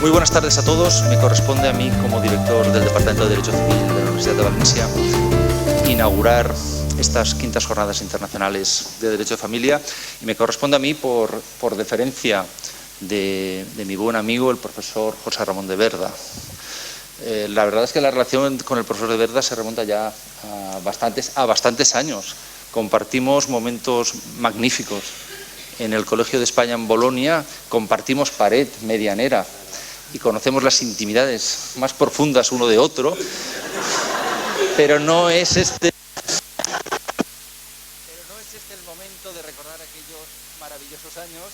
Muy buenas tardes a todos. Me corresponde a mí, como director del Departamento de Derecho Civil de la Universidad de Valencia, inaugurar estas quintas jornadas internacionales de Derecho de Familia, y me corresponde a mí por deferencia de mi buen amigo, el profesor José Ramón de Verda. La verdad es que la relación con el profesor de Verda se remonta ya a bastantes años. Compartimos momentos magníficos en el Colegio de España en Bolonia, compartimos pared medianera y conocemos las intimidades más profundas uno de otro, pero no es este el momento de recordar aquellos maravillosos años,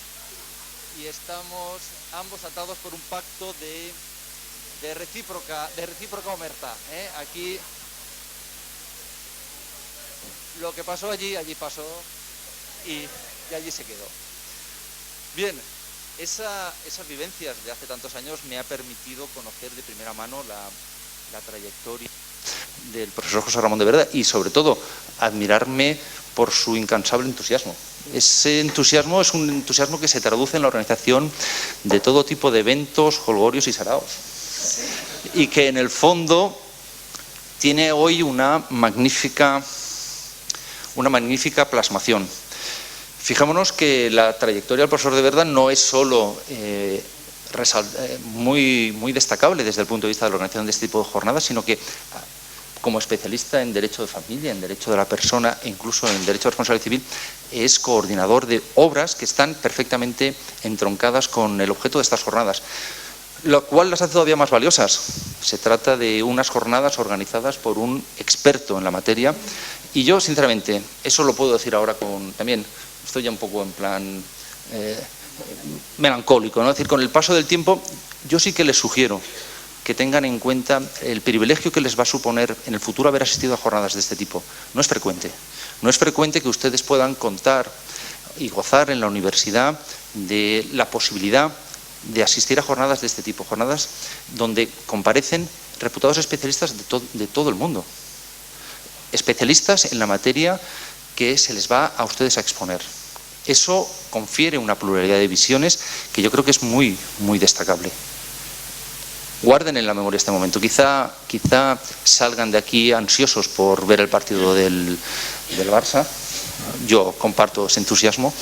y estamos ambos atados por un pacto de recíproca omertà. Aquí lo que pasó allí pasó, y allí se quedó. Bien, esas vivencias de hace tantos años me ha permitido conocer de primera mano la trayectoria del profesor José Ramón de Verda, y sobre todo admirarme por su incansable entusiasmo. Ese entusiasmo es un entusiasmo que se traduce en la organización de todo tipo de eventos, jolgorios y saraos, y que en el fondo tiene hoy una magnífica plasmación. Fijémonos que la trayectoria del profesor de Verda no es solo muy destacable desde el punto de vista de la organización de este tipo de jornadas, sino que como especialista en derecho de familia, en derecho de la persona e incluso en derecho de responsabilidad civil, es coordinador de obras que están perfectamente entroncadas con el objeto de estas jornadas, lo cual las hace todavía más valiosas. Se trata de unas jornadas organizadas por un experto en la materia, y yo, sinceramente, eso lo puedo decir ahora también estoy ya un poco en plan melancólico, ¿no? Es decir, con el paso del tiempo, yo sí que les sugiero que tengan en cuenta el privilegio que les va a suponer en el futuro haber asistido a jornadas de este tipo. No es frecuente. No es frecuente que ustedes puedan contar y gozar en la universidad de la posibilidad de asistir a jornadas de este tipo, jornadas donde comparecen reputados especialistas de todo el mundo, especialistas en la materia que se les va a ustedes a exponer. Eso confiere una pluralidad de visiones que yo creo que es muy, muy destacable. Guarden en la memoria este momento. Quizá salgan de aquí ansiosos por ver el partido del Barça. Yo comparto ese entusiasmo,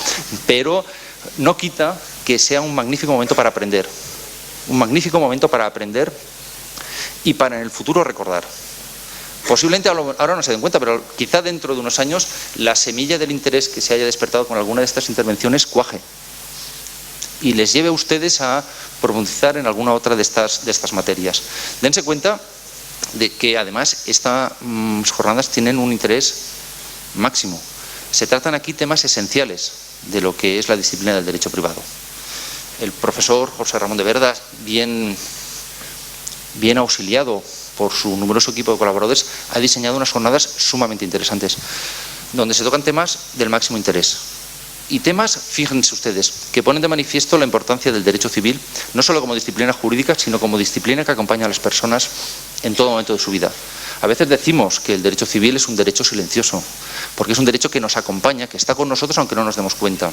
pero no quita que sea un magnífico momento para aprender. Un magnífico momento para aprender y para en el futuro recordar. Posiblemente ahora no se den cuenta, pero quizá dentro de unos años la semilla del interés que se haya despertado con alguna de estas intervenciones cuaje y les lleve a ustedes a profundizar en alguna otra de estas materias. Dense cuenta de que además estas jornadas tienen un interés máximo. Se tratan aquí temas esenciales de lo que es la disciplina del derecho privado. El profesor José Ramón de Verda, bien auxiliado por su numeroso equipo de colaboradores, ha diseñado unas jornadas sumamente interesantes, donde se tocan temas del máximo interés. Y temas, fíjense ustedes, que ponen de manifiesto la importancia del derecho civil, no solo como disciplina jurídica, sino como disciplina que acompaña a las personas en todo momento de su vida. A veces decimos que el derecho civil es un derecho silencioso, porque es un derecho que nos acompaña, que está con nosotros aunque no nos demos cuenta.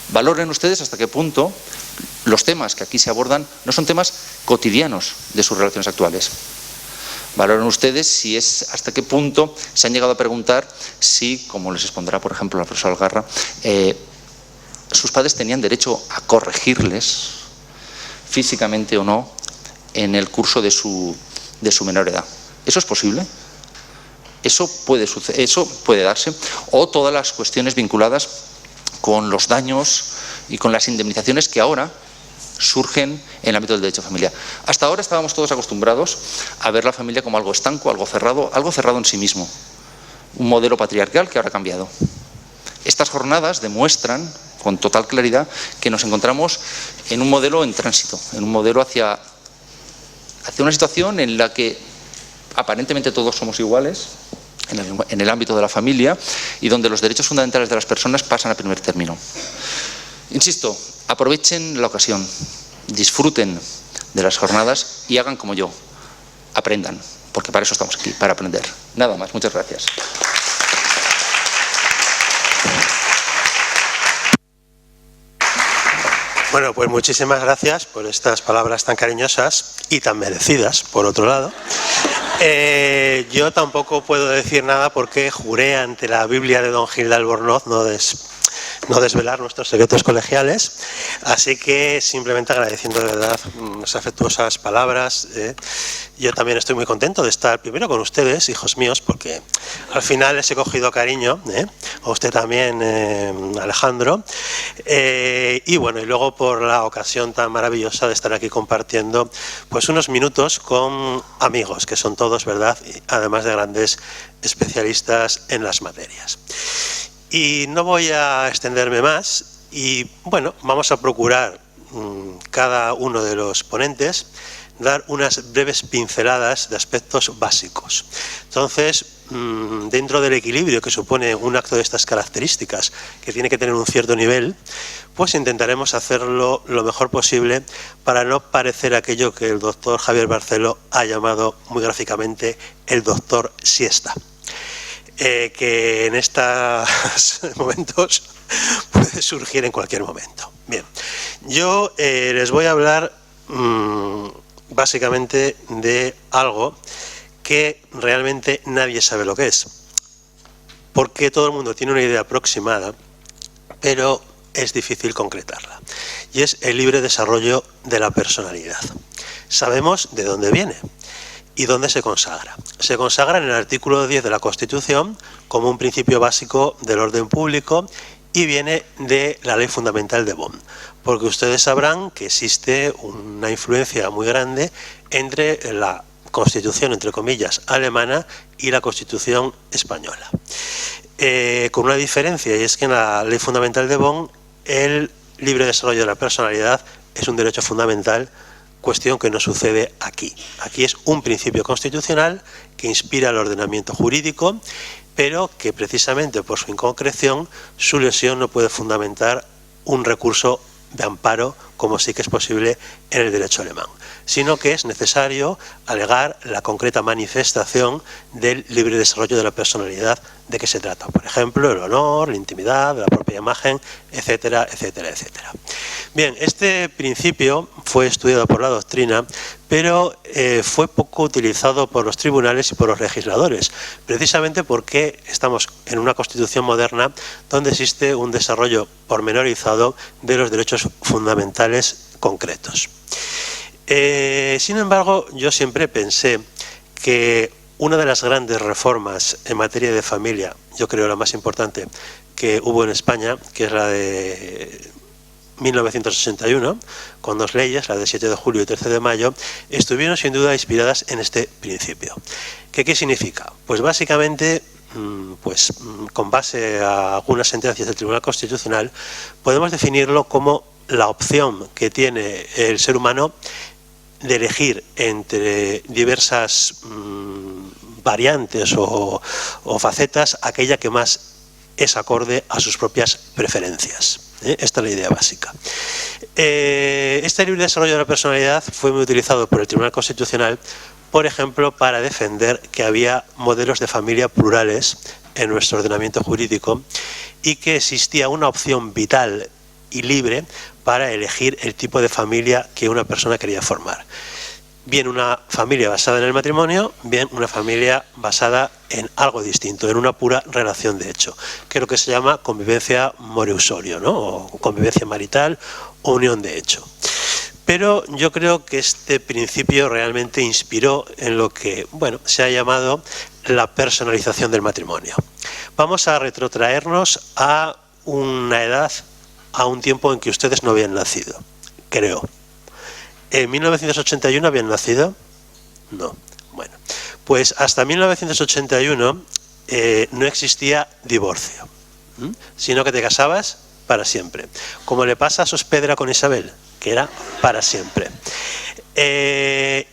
Valoren ustedes hasta qué punto los temas que aquí se abordan no son temas cotidianos de sus relaciones actuales. Valoren ustedes hasta qué punto se han llegado a preguntar si, como les expondrá por ejemplo la profesora Algarra, sus padres tenían derecho a corregirles físicamente o no en el curso de su menor edad. ¿Eso es posible? ¿Eso puede darse? O todas las cuestiones vinculadas con los daños y con las indemnizaciones que ahora surgen en el ámbito del derecho de familia. Hasta ahora estábamos todos acostumbrados a ver la familia como algo estanco, algo cerrado en sí mismo. Un modelo patriarcal que ahora ha cambiado. Estas jornadas demuestran con total claridad que nos encontramos en un modelo en tránsito, en un modelo hacia una situación en la que aparentemente todos somos iguales en el ámbito de la familia y donde los derechos fundamentales de las personas pasan a primer término. Insisto, aprovechen la ocasión, disfruten de las jornadas y hagan como yo, aprendan, porque para eso estamos aquí, para aprender. Nada más, muchas gracias. Bueno, pues muchísimas gracias por estas palabras tan cariñosas y tan merecidas, por otro lado. Yo tampoco puedo decir nada porque juré ante la Biblia de don Gil de Albornoz no desvelar nuestros secretos colegiales, así que simplemente agradeciendo de verdad las afectuosas palabras. Yo también estoy muy contento de estar primero con ustedes, hijos míos, porque al final les he cogido cariño, a usted también, Alejandro, y bueno, y luego por la ocasión tan maravillosa de estar aquí compartiendo pues unos minutos con amigos, que son todos, ¿verdad?, además de grandes especialistas en las materias. Y no voy a extenderme más y, bueno, vamos a procurar cada uno de los ponentes dar unas breves pinceladas de aspectos básicos. Entonces, dentro del equilibrio que supone un acto de estas características, que tiene que tener un cierto nivel, pues intentaremos hacerlo lo mejor posible para no parecer aquello que el doctor Javier Barceló ha llamado muy gráficamente el doctor siesta. Que en estos momentos puede surgir en cualquier momento. Bien, yo les voy a hablar básicamente de algo que realmente nadie sabe lo que es, porque todo el mundo tiene una idea aproximada, pero es difícil concretarla, y es el libre desarrollo de la personalidad. Sabemos de dónde viene y dónde se consagra. Se consagra en el artículo 10 de la Constitución como un principio básico del orden público y viene de la Ley Fundamental de Bonn, porque ustedes sabrán que existe una influencia muy grande entre la Constitución, entre comillas, alemana y la Constitución española. Con una diferencia, y es que en la Ley Fundamental de Bonn el libre desarrollo de la personalidad es un derecho fundamental, cuestión que no sucede aquí. Aquí es un principio constitucional que inspira el ordenamiento jurídico, pero que precisamente por su inconcreción, su lesión no puede fundamentar un recurso de amparo, como sí que es posible en el derecho alemán, sino que es necesario alegar la concreta manifestación del libre desarrollo de la personalidad de que se trata. Por ejemplo, el honor, la intimidad, la propia imagen, etcétera, etcétera, etcétera. Bien, este principio fue estudiado por la doctrina, pero fue poco utilizado por los tribunales y por los legisladores, precisamente porque estamos en una Constitución moderna donde existe un desarrollo pormenorizado de los derechos fundamentales concretos. Sin embargo, yo siempre pensé que una de las grandes reformas en materia de familia, yo creo la más importante que hubo en España, que es la de 1961, con dos leyes, la de 7 de julio y 13 de mayo, estuvieron sin duda inspiradas en este principio. ¿Qué significa? Pues básicamente, con base a algunas sentencias del Tribunal Constitucional, podemos definirlo como la opción que tiene el ser humano de elegir entre diversas variantes o facetas aquella que más es acorde a sus propias preferencias. Esta es la idea básica. Este libre desarrollo de la personalidad fue muy utilizado por el Tribunal Constitucional, por ejemplo, para defender que había modelos de familia plurales en nuestro ordenamiento jurídico y que existía una opción vital y libre para elegir el tipo de familia que una persona quería formar. Bien una familia basada en el matrimonio, bien una familia basada en algo distinto, en una pura relación de hecho, que es lo que se llama convivencia moreusorio, ¿no? O convivencia marital o unión de hecho. Pero yo creo que este principio realmente inspiró en lo que, bueno, se ha llamado la personalización del matrimonio. Vamos a retrotraernos a una edad, a un tiempo en que ustedes no habían nacido, creo. ¿En 1981 habían nacido? No. Bueno, pues hasta 1981 no existía divorcio, sino que te casabas para siempre. Como le pasa a Sospedra con Isabel, que era para siempre.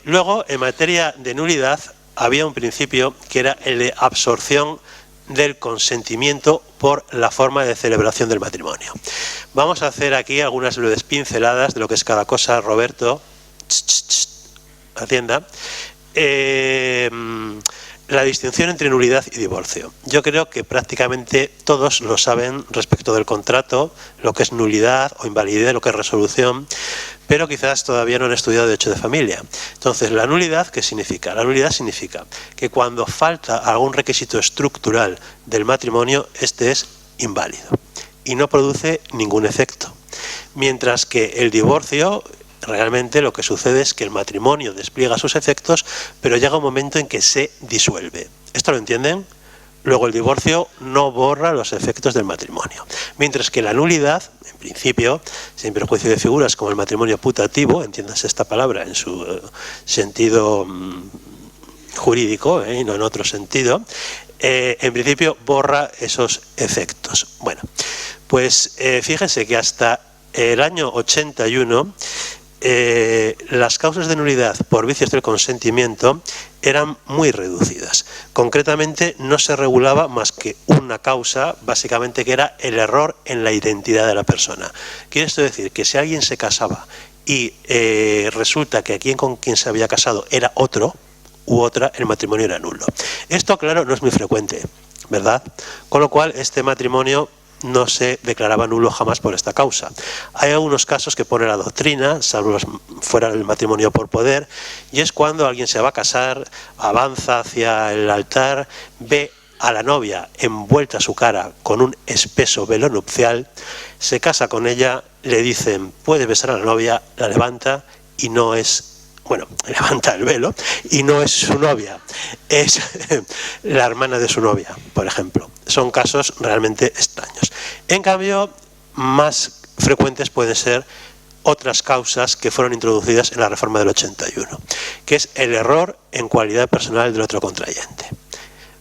Luego, en materia de nulidad, había un principio que era el de absorción del consentimiento por la forma de celebración del matrimonio. Vamos a hacer aquí algunas breves pinceladas de lo que es cada cosa. Roberto, atienda. La distinción entre nulidad y divorcio. Yo creo que prácticamente todos lo saben respecto del contrato, lo que es nulidad o invalidez, lo que es resolución, pero quizás todavía no han estudiado derecho de familia. Entonces, ¿la nulidad qué significa? La nulidad significa que cuando falta algún requisito estructural del matrimonio, este es inválido y no produce ningún efecto. Mientras que el divorcio, realmente lo que sucede es que el matrimonio despliega sus efectos, pero llega un momento en que se disuelve. ¿Esto lo entienden? Luego el divorcio no borra los efectos del matrimonio. Mientras que la nulidad, en principio, sin perjuicio de figuras como el matrimonio putativo, entiéndase esta palabra en su sentido jurídico, y no en otro sentido, en principio borra esos efectos. Bueno, pues fíjense que hasta el año 81 las causas de nulidad por vicios del consentimiento eran muy reducidas. Concretamente no se regulaba más que una causa, básicamente, que era el error en la identidad de la persona. Quiere esto decir que si alguien se casaba y resulta que quien con quien se había casado era otro u otra, el matrimonio era nulo. Esto, claro, no es muy frecuente, ¿verdad? Con lo cual este matrimonio no se declaraba nulo jamás por esta causa. Hay algunos casos que pone la doctrina, salvo fuera el matrimonio por poder, y es cuando alguien se va a casar, avanza hacia el altar, ve a la novia envuelta su cara con un espeso velo nupcial, se casa con ella, le dicen, puedes besar a la novia, la levanta y no es... Bueno, levanta el velo y no es su novia, es la hermana de su novia, por ejemplo. Son casos realmente extraños. En cambio, más frecuentes pueden ser otras causas que fueron introducidas en la reforma del 81, que es el error en cualidad personal del otro contrayente.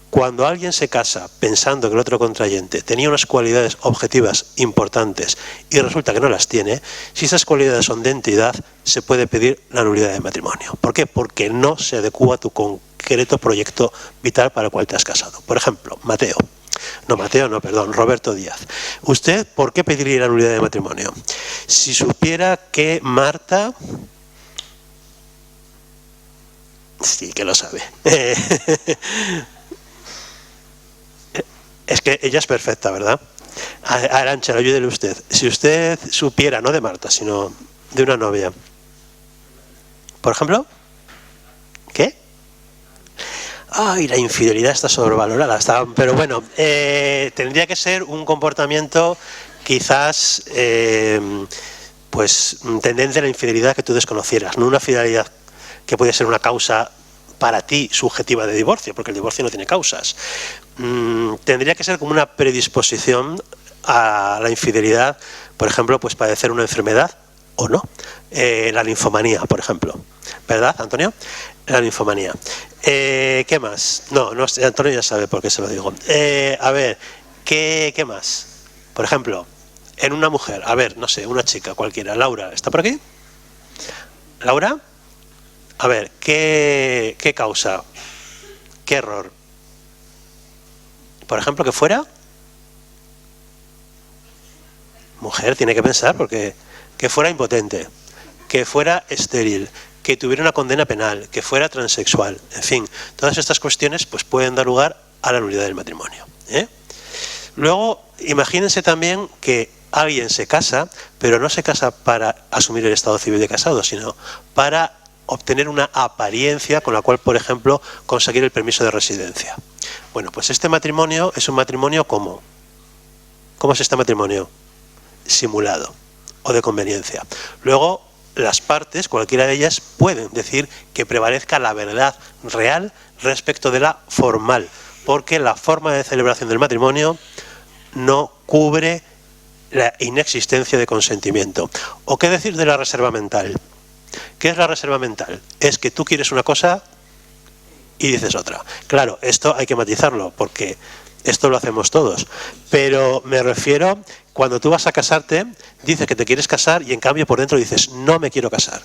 Cuando alguien se casa pensando que el otro contrayente tenía unas cualidades objetivas importantes y resulta que no las tiene, si esas cualidades son de entidad, se puede pedir la nulidad de matrimonio. ¿Por qué? Porque no se adecúa a tu concreto proyecto vital para el cual te has casado. Por ejemplo, Roberto Díaz. ¿Usted por qué pediría la nulidad de matrimonio? Si supiera que Marta... Sí, que lo sabe. Es que ella es perfecta, ¿verdad? Arantxa, ayúdele usted. Si usted supiera, no de Marta, sino de una novia. ¿Por ejemplo? ¿Qué? Ay, la infidelidad está sobrevalorada. Pero bueno, tendría que ser un comportamiento quizás pues tendente a la infidelidad que tú desconocieras, no una fidelidad que puede ser una causa para ti subjetiva de divorcio, porque el divorcio no tiene causas. Tendría que ser como una predisposición a la infidelidad, por ejemplo, pues padecer una enfermedad o no. La linfomanía, por ejemplo. ¿Verdad, Antonio? La linfomanía. ¿Qué más? No, Antonio ya sabe por qué se lo digo. A ver, ¿qué más? Por ejemplo, en una mujer, a ver, no sé, una chica cualquiera. Laura, ¿está por aquí? ¿Laura? A ver, ¿qué causa? ¿Qué error? Por ejemplo, que fuera mujer, tiene que pensar, porque que fuera impotente, que fuera estéril, que tuviera una condena penal, que fuera transexual, en fin, todas estas cuestiones pues pueden dar lugar a la nulidad del matrimonio. Luego, imagínense también que alguien se casa, pero no se casa para asumir el estado civil de casado, sino para obtener una apariencia con la cual, por ejemplo, conseguir el permiso de residencia. Bueno, pues este matrimonio es un matrimonio ¿cómo? ¿Cómo es este matrimonio? Simulado o de conveniencia. Luego, las partes, cualquiera de ellas, pueden decir que prevalezca la verdad real respecto de la formal, porque la forma de celebración del matrimonio no cubre la inexistencia de consentimiento. ¿O qué decir de la reserva mental? ¿Qué es la reserva mental? Es que tú quieres una cosa y dices otra. Claro, esto hay que matizarlo, porque esto lo hacemos todos. Pero me refiero, cuando tú vas a casarte, dices que te quieres casar y en cambio por dentro dices, no me quiero casar.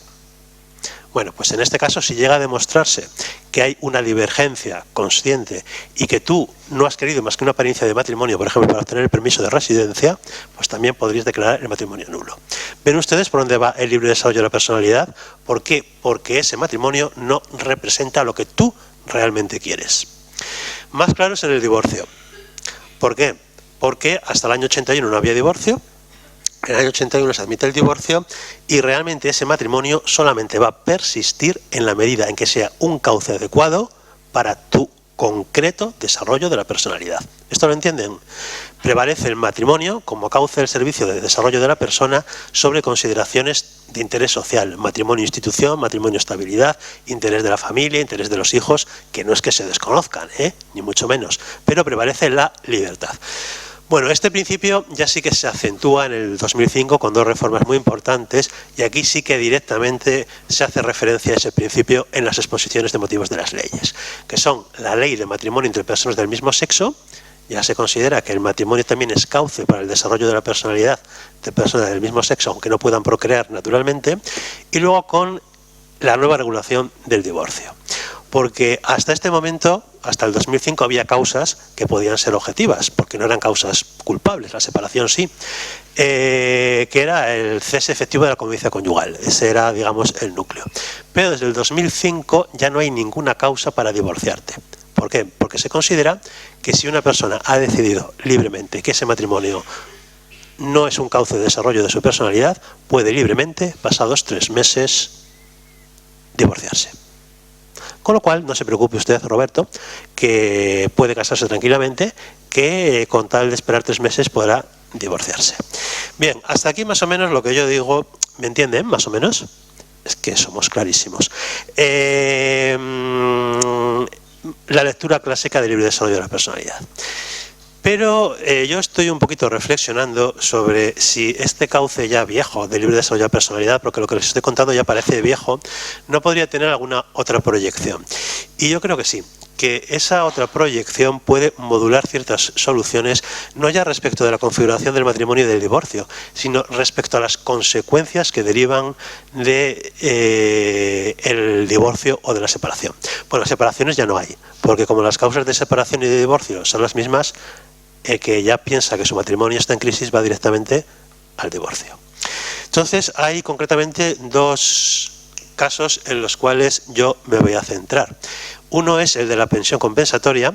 Bueno, pues en este caso, si llega a demostrarse que hay una divergencia consciente y que tú no has querido más que una apariencia de matrimonio, por ejemplo, para obtener el permiso de residencia, pues también podrías declarar el matrimonio nulo. ¿Ven ustedes por dónde va el libre desarrollo de la personalidad? ¿Por qué? Porque ese matrimonio no representa lo que tú realmente quieres. Más claro es en el divorcio. ¿Por qué? Porque hasta el año 81 no había divorcio, en el año 81 se admite el divorcio y realmente ese matrimonio solamente va a persistir en la medida en que sea un cauce adecuado para tu concreto desarrollo de la personalidad. ¿Esto lo entienden? Prevalece el matrimonio como cauce del servicio de desarrollo de la persona sobre consideraciones de interés social, matrimonio institución, matrimonio estabilidad, interés de la familia, interés de los hijos, que no es que se desconozcan, ni mucho menos, pero prevalece la libertad. Bueno, este principio ya sí que se acentúa en el 2005 con dos reformas muy importantes y aquí sí que directamente se hace referencia a ese principio en las exposiciones de motivos de las leyes, que son la ley de matrimonio entre personas del mismo sexo. Ya se considera que el matrimonio también es cauce para el desarrollo de la personalidad de personas del mismo sexo, aunque no puedan procrear naturalmente, y luego con la nueva regulación del divorcio. Porque hasta este momento, hasta el 2005, había causas que podían ser objetivas, porque no eran causas culpables, la separación sí, que era el cese efectivo de la convivencia conyugal. Ese era, digamos, el núcleo. Pero desde el 2005 ya no hay ninguna causa para divorciarte. ¿Por qué? Porque se considera que si una persona ha decidido libremente que ese matrimonio no es un cauce de desarrollo de su personalidad, puede libremente, pasados 3 meses, divorciarse. Con lo cual, no se preocupe usted, Roberto, que puede casarse tranquilamente, que con tal de esperar 3 meses podrá divorciarse. Bien, hasta aquí más o menos lo que yo digo, ¿me entienden? Más o menos. Es que somos clarísimos. La lectura clásica del libre desarrollo de la personalidad. Pero yo estoy un poquito reflexionando sobre si este cauce ya viejo de libre desarrollo de la personalidad, porque lo que les estoy contando ya parece viejo, no podría tener alguna otra proyección. Y yo creo que sí, que esa otra proyección puede modular ciertas soluciones, no ya respecto de la configuración del matrimonio y del divorcio, sino respecto a las consecuencias que derivan de el divorcio o de la separación. Bueno, separaciones ya no hay, porque como las causas de separación y de divorcio son las mismas, el que ya piensa que su matrimonio está en crisis va directamente al divorcio. Entonces hay concretamente 2 casos en los cuales yo me voy a centrar. Uno es el de la pensión compensatoria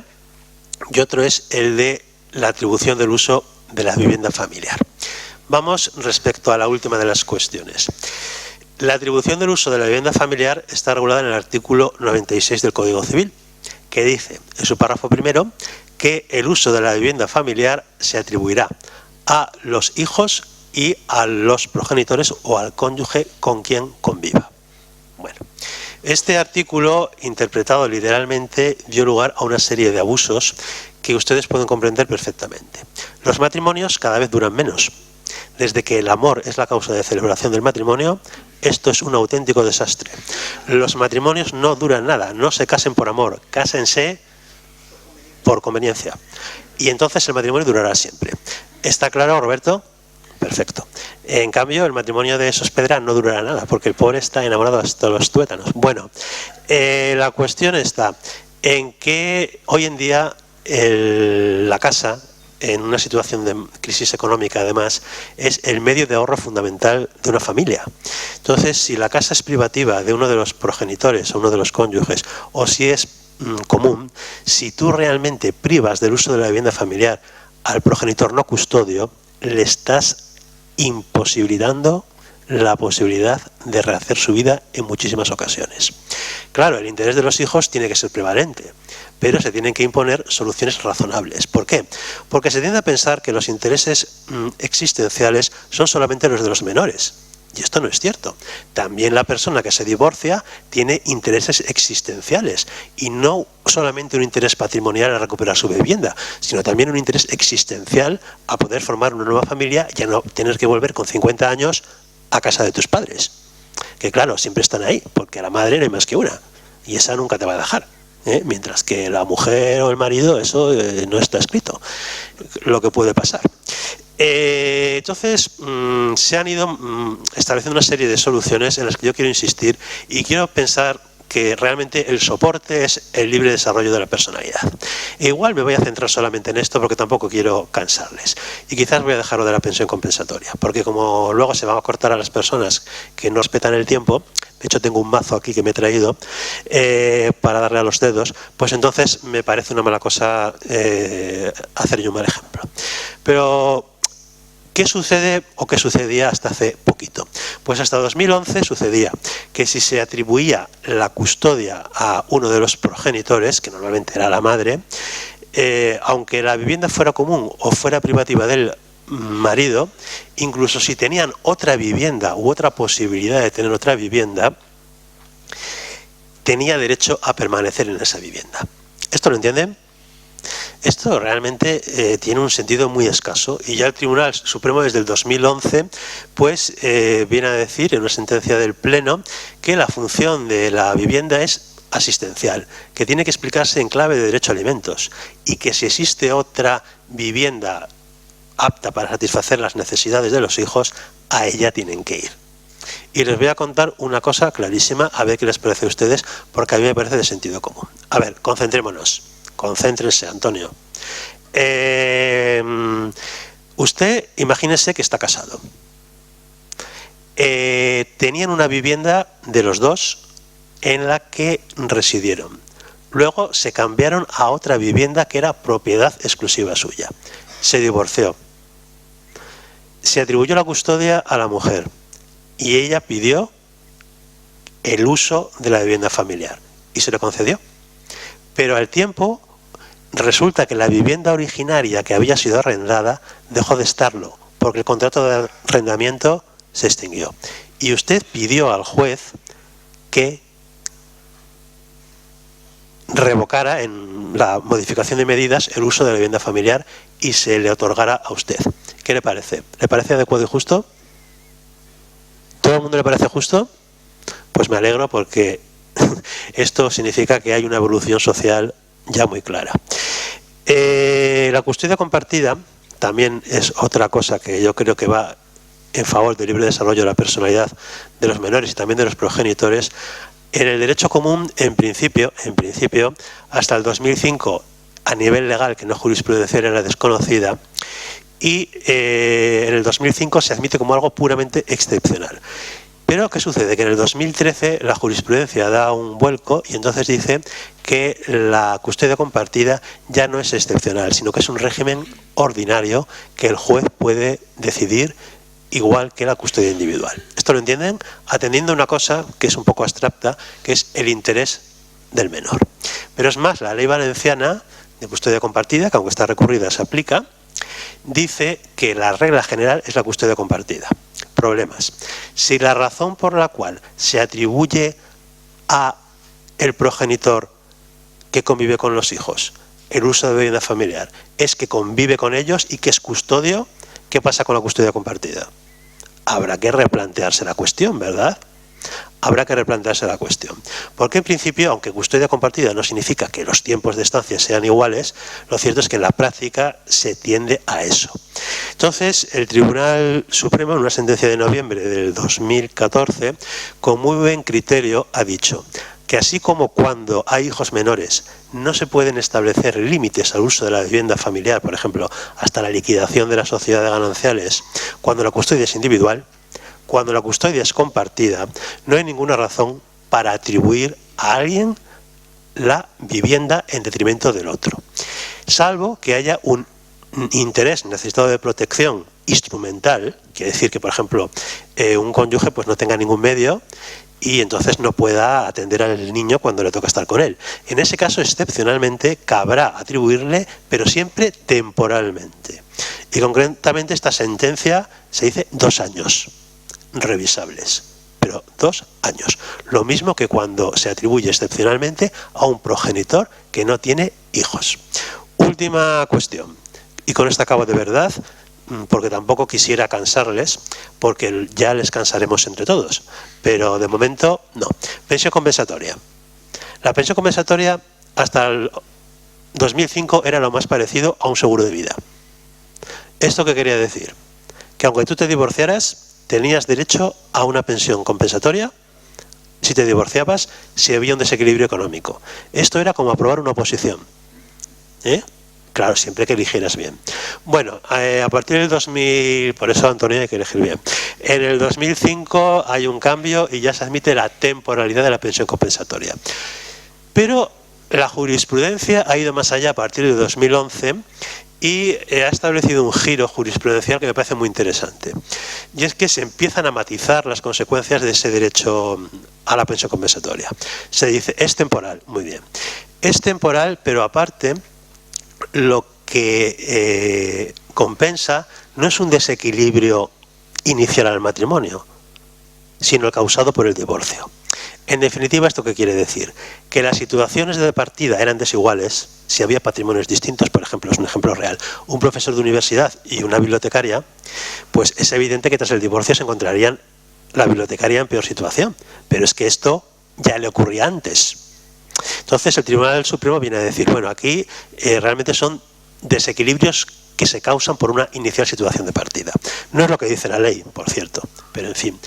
y otro es el de la atribución del uso de la vivienda familiar. Vamos respecto a la última de las cuestiones. La atribución del uso de la vivienda familiar está regulada en el artículo 96 del Código Civil, que dice en su párrafo primero que el uso de la vivienda familiar se atribuirá a los hijos y a los progenitores o al cónyuge con quien conviva. Bueno, este artículo, interpretado literalmente, dio lugar a una serie de abusos que ustedes pueden comprender perfectamente. Los matrimonios cada vez duran menos. Desde que el amor es la causa de celebración del matrimonio, esto es un auténtico desastre. Los matrimonios no duran nada, no se casen por amor, cásense por conveniencia. Y entonces el matrimonio durará siempre. ¿Está claro, Roberto? Perfecto. En cambio, el matrimonio de Sospedra no durará nada, porque el pobre está enamorado hasta los tuétanos. Bueno, la cuestión está en que hoy en día la casa, en una situación de crisis económica además, es el medio de ahorro fundamental de una familia. Entonces, si la casa es privativa de uno de los progenitores o uno de los cónyuges, o si es común, si tú realmente privas del uso de la vivienda familiar al progenitor no custodio, le estás imposibilitando la posibilidad de rehacer su vida en muchísimas ocasiones. Claro, el interés de los hijos tiene que ser prevalente, pero se tienen que imponer soluciones razonables. ¿Por qué? Porque se tiende a pensar que los intereses existenciales son solamente los de los menores. Y esto no es cierto. También la persona que se divorcia tiene intereses existenciales y no solamente un interés patrimonial a recuperar su vivienda, sino también un interés existencial a poder formar una nueva familia y a no tener que volver con 50 años a casa de tus padres. Que claro, siempre están ahí, porque a la madre no hay más que una y esa nunca te va a dejar. Mientras que la mujer o el marido, eso no está escrito, lo que puede pasar. Entonces se han ido estableciendo una serie de soluciones en las que yo quiero insistir y quiero pensar que realmente el soporte es el libre desarrollo de la personalidad. E igual me voy a centrar solamente en esto porque tampoco quiero cansarles. Y quizás voy a dejarlo de la pensión compensatoria, porque como luego se va a cortar a las personas que no respetan el tiempo, de hecho tengo un mazo aquí que me he traído para darle a los dedos, pues entonces me parece una mala cosa hacer yo un mal ejemplo. Pero ¿qué sucede o qué sucedía hasta hace poquito? Pues hasta 2011 sucedía que si se atribuía la custodia a uno de los progenitores, que normalmente era la madre, aunque la vivienda fuera común o fuera privativa del marido, incluso si tenían otra vivienda u otra posibilidad de tener otra vivienda, tenía derecho a permanecer en esa vivienda. ¿Esto lo entienden? Esto realmente tiene un sentido muy escaso y ya el Tribunal Supremo desde el 2011 pues viene a decir en una sentencia del Pleno que la función de la vivienda es asistencial, que tiene que explicarse en clave de derecho a alimentos y que si existe otra vivienda apta para satisfacer las necesidades de los hijos, a ella tienen que ir. Y les voy a contar una cosa clarísima, a ver qué les parece a ustedes, porque a mí me parece de sentido común. A ver, concentrémonos. Concéntrense, Antonio. Usted, imagínese que está casado. Tenían una vivienda de los dos en la que residieron. Luego se cambiaron a otra vivienda que era propiedad exclusiva suya. Se divorció. Se atribuyó la custodia a la mujer y ella pidió el uso de la vivienda familiar y se le concedió. Pero al tiempo resulta que la vivienda originaria que había sido arrendada dejó de estarlo porque el contrato de arrendamiento se extinguió. Y usted pidió al juez que revocara en la modificación de medidas el uso de la vivienda familiar y se le otorgara a usted. ¿Qué le parece? ¿Le parece adecuado y justo? ¿Todo el mundo le parece justo? Pues me alegro porque esto significa que hay una evolución social ya muy clara. La custodia compartida también es otra cosa que yo creo que va en favor del libre desarrollo de la personalidad de los menores y también de los progenitores. En el derecho común, en principio, hasta el 2005, a nivel legal, que no jurisprudencial, era desconocida, y en el 2005 se admite como algo puramente excepcional. Pero ¿qué sucede? Que en el 2013 la jurisprudencia da un vuelco y entonces dice que la custodia compartida ya no es excepcional, sino que es un régimen ordinario que el juez puede decidir igual que la custodia individual. ¿Esto lo entienden? Atendiendo a una cosa que es un poco abstracta, que es el interés del menor. Pero es más, la ley valenciana de custodia compartida, que aunque está recurrida se aplica, dice que la regla general es la custodia compartida. Problemas. Si la razón por la cual se atribuye a el progenitor que convive con los hijos el uso de vivienda familiar es que convive con ellos y que es custodio, ¿qué pasa con la custodia compartida? Habrá que replantearse la cuestión, ¿verdad? Habrá que replantearse la cuestión. Porque en principio, aunque custodia compartida no significa que los tiempos de estancia sean iguales, lo cierto es que en la práctica se tiende a eso. Entonces, el Tribunal Supremo, en una sentencia de noviembre del 2014, con muy buen criterio, ha dicho que así como cuando hay hijos menores no se pueden establecer límites al uso de la vivienda familiar, por ejemplo, hasta la liquidación de la sociedad de gananciales, cuando la custodia es individual, cuando la custodia es compartida, no hay ninguna razón para atribuir a alguien la vivienda en detrimento del otro, salvo que haya un interés necesitado de protección instrumental, quiere decir que, por ejemplo, un cónyuge pues no tenga ningún medio y entonces no pueda atender al niño cuando le toca estar con él. En ese caso, excepcionalmente, cabrá atribuirle, pero siempre temporalmente. Y concretamente esta sentencia se dice 2 años revisables, pero 2 años. Lo mismo que cuando se atribuye excepcionalmente a un progenitor que no tiene hijos. Última cuestión, y con esto acabo de verdad, porque tampoco quisiera cansarles, porque ya les cansaremos entre todos, pero de momento no. Pensión compensatoria. La pensión compensatoria hasta el 2005 era lo más parecido a un seguro de vida. ¿Esto qué quería decir? Que aunque tú te divorciaras, tenías derecho a una pensión compensatoria si te divorciabas, si había un desequilibrio económico. Esto era como aprobar una oposición. Claro, siempre que eligieras bien. Bueno, a partir del 2000, por eso Antonio hay que elegir bien. En el 2005 hay un cambio y ya se admite la temporalidad de la pensión compensatoria. Pero la jurisprudencia ha ido más allá a partir de 2011 y ha establecido un giro jurisprudencial que me parece muy interesante. Y es que se empiezan a matizar las consecuencias de ese derecho a la pensión compensatoria. Se dice, es temporal, muy bien. Es temporal, pero aparte, lo que compensa no es un desequilibrio inicial al matrimonio, sino el causado por el divorcio. En definitiva, ¿esto qué quiere decir? Que las situaciones de partida eran desiguales si había patrimonios distintos. Por ejemplo, es un ejemplo real, un profesor de universidad y una bibliotecaria, pues es evidente que tras el divorcio se encontrarían la bibliotecaria en peor situación, pero es que esto ya le ocurría antes. Entonces el Tribunal Supremo viene a decir, bueno, aquí realmente son desequilibrios que se causan por una inicial situación de partida. No es lo que dice la ley, por cierto, pero en fin.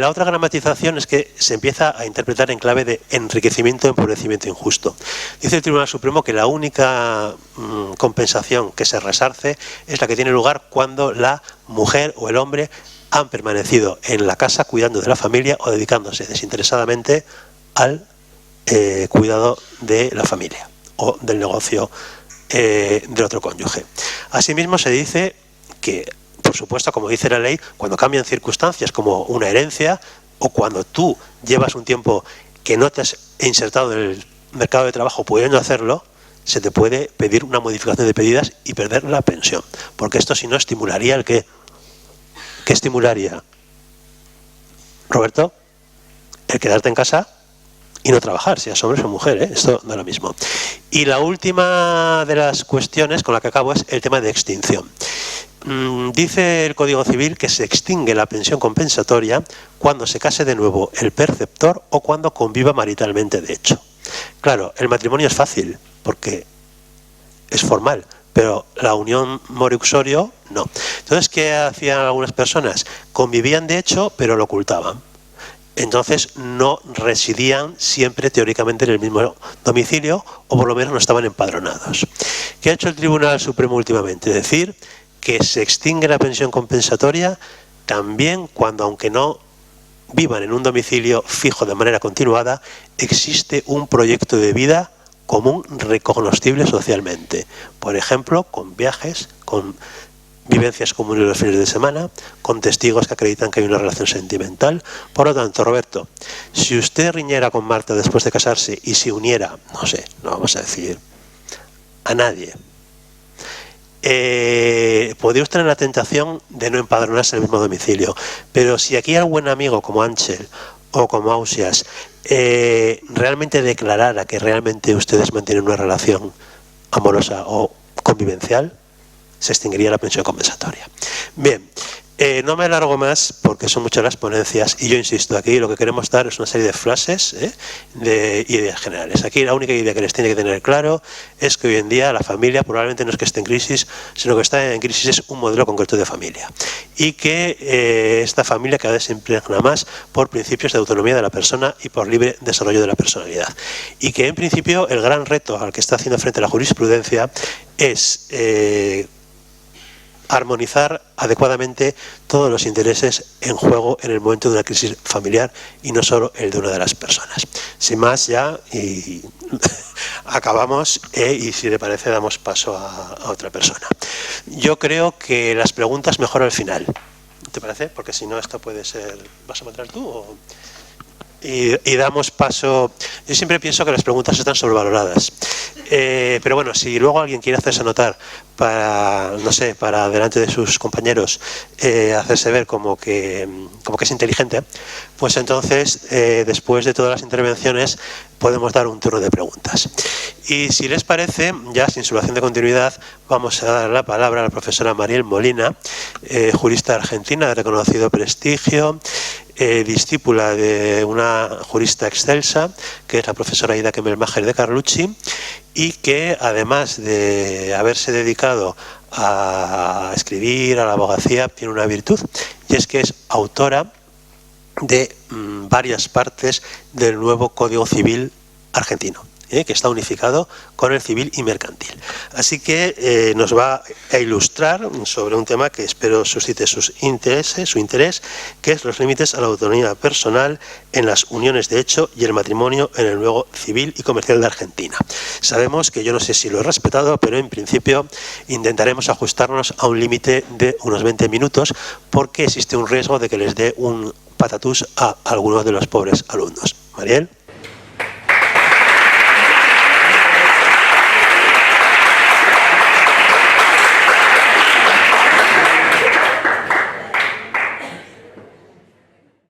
La otra gramatización es que se empieza a interpretar en clave de enriquecimiento o empobrecimiento injusto. Dice el Tribunal Supremo que la única compensación que se resarce es la que tiene lugar cuando la mujer o el hombre han permanecido en la casa cuidando de la familia o dedicándose desinteresadamente al cuidado de la familia o del negocio del otro cónyuge. Asimismo se dice que, por supuesto, como dice la ley, cuando cambian circunstancias como una herencia o cuando tú llevas un tiempo que no te has insertado en el mercado de trabajo pudiendo hacerlo, se te puede pedir una modificación de pedidas y perder la pensión, porque esto si no estimularía el ¿qué estimularía? Roberto, el quedarte en casa y no trabajar, si es hombre o mujer, esto da lo mismo. Y la última de las cuestiones con la que acabo es el tema de extinción. Dice el Código Civil que se extingue la pensión compensatoria cuando se case de nuevo el perceptor o cuando conviva maritalmente de hecho. Claro, el matrimonio es fácil porque es formal, pero la unión mori uxorio no. Entonces, ¿qué hacían algunas personas? Convivían de hecho, pero lo ocultaban. Entonces no residían siempre teóricamente en el mismo domicilio o por lo menos no estaban empadronados. ¿Qué ha hecho el Tribunal Supremo últimamente? Decir que se extingue la pensión compensatoria también cuando, aunque no vivan en un domicilio fijo de manera continuada, existe un proyecto de vida común recognoscible socialmente. Por ejemplo, con viajes, con vivencias comunes los fines de semana, con testigos que acreditan que hay una relación sentimental. Por lo tanto, Roberto, si usted riñera con Marta después de casarse y se uniera, no sé, no vamos a decir a nadie, podría usted tener la tentación de no empadronarse en el mismo domicilio. Pero si aquí hay algún buen amigo como Ángel o como Ausias realmente declarara que realmente ustedes mantienen una relación amorosa o convivencial, se extinguiría la pensión compensatoria. Bien, no me alargo más porque son muchas las ponencias y yo insisto, aquí lo que queremos dar es una serie de frases de ideas generales. Aquí la única idea que les tiene que tener claro es que hoy en día la familia probablemente no es que esté en crisis, sino que está en crisis es un modelo concreto de familia y que esta familia cada vez se impregna más por principios de autonomía de la persona y por libre desarrollo de la personalidad y que en principio el gran reto al que está haciendo frente la jurisprudencia es armonizar adecuadamente todos los intereses en juego en el momento de una crisis familiar y no solo el de una de las personas. Sin más ya, y acabamos y si le parece damos paso a otra persona. Yo creo que las preguntas mejor al final. ¿Te parece? Porque si no esto puede ser... ¿Vas a entrar tú o...? Y damos paso... Yo siempre pienso que las preguntas están sobrevaloradas. Pero bueno, si luego alguien quiere hacerse notar para, no sé, para delante de sus compañeros, hacerse ver como que es inteligente, pues entonces, después de todas las intervenciones, podemos dar un turno de preguntas. Y si les parece, ya sin solución de continuidad, vamos a dar la palabra a la profesora Mariel Molina, jurista argentina de reconocido prestigio, discípula de una jurista excelsa, que es la profesora Ida Kemmelmacher de Carlucci, y que además de haberse dedicado a escribir, a la abogacía, tiene una virtud, y es que es autora de varias partes del nuevo Código Civil argentino. que está unificado con el civil y mercantil. Así que nos va a ilustrar sobre un tema que espero suscite su interés, que es los límites a la autonomía personal en las uniones de hecho y el matrimonio en el nuevo civil y comercial de Argentina. Sabemos que yo no sé si lo he respetado, pero en principio intentaremos ajustarnos a un límite de unos 20 minutos porque existe un riesgo de que les dé un patatús a algunos de los pobres alumnos. Mariel.